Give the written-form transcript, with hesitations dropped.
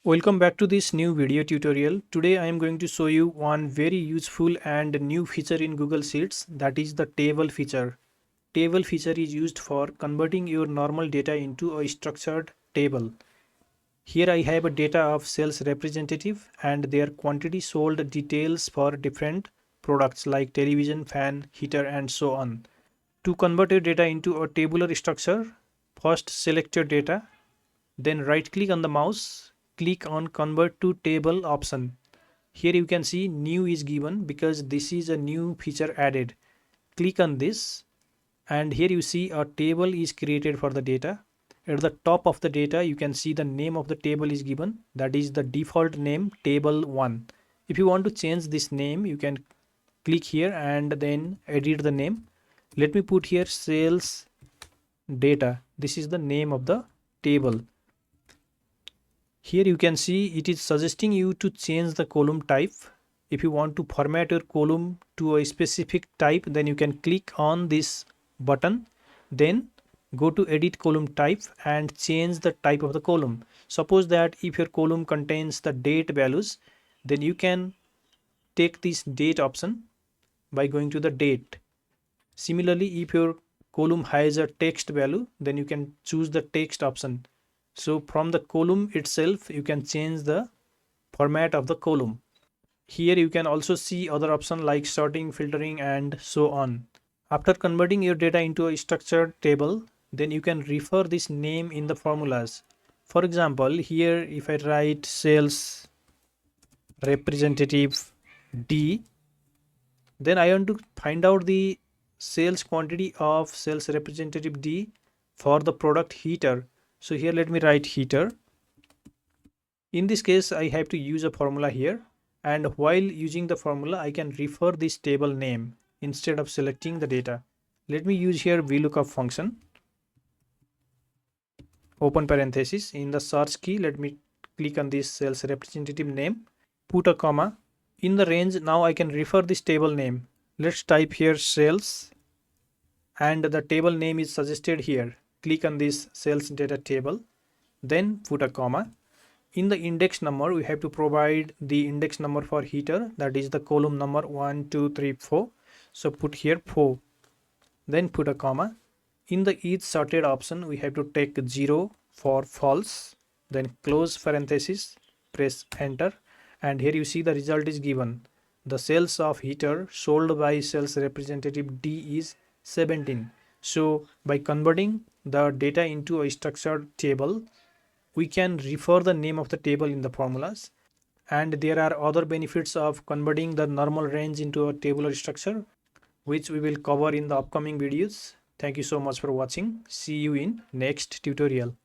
Welcome back to this new video tutorial. Today I am going to show you one very useful and new feature in Google Sheets, that is the table feature. Table feature is used for converting your normal data into a structured table. Here I have a data of sales representative and their quantity sold details for different products like television, fan, heater and so on. To convert your data into a tabular structure, first select your data, then right click on the mouse, click on convert to table option. Here you can see new is given because this is a new feature added. Click on this and here you see a table is created for the data. At the top of the data you can see the name of the table is given, that is the default name table 1. If you want to change this name you can click here and then edit the name. Let me put here sales data. This is the name of the table. Here you can see it is suggesting you to change the column type. If you want to format your column to a specific type, then you can click on this button, then go to edit column type and change the type of the column. Suppose that if your column contains the date values, then you can take this date option by going to the date. Similarly, if your column has a text value, then you can choose the text option. So from the column itself, you can change the format of the column. Here you can also see other options like sorting, filtering and so on. After converting your data into a structured table, then you can refer this name in the formulas. For example, here if I write sales representative D, then I want to find out the sales quantity of sales representative D for the product heater. So here let me write heater. In this case I have to use a formula here, and while using the formula I can refer this table name instead of selecting the data. Let me use here VLOOKUP function, open parenthesis. In the search key let me click on this sales representative name, put a comma. In the range now I can refer this table name. Let's type here sales and the table name is suggested here. Click on this sales data table, then put a comma. In the index number we have to provide the index number for heater, that is the column number 1 2 3 4. So put here 4, then put a comma. In the each sorted option we have to take 0 for false, then close parenthesis, press enter, and here you see the result is given. The sales of heater sold by sales representative D is 17. So by converting the data into a structured table, we can refer the name of the table in the formulas. And there are other benefits of converting the normal range into a tabular structure, which we will cover in the upcoming videos. Thank you so much for watching. See you in next tutorial.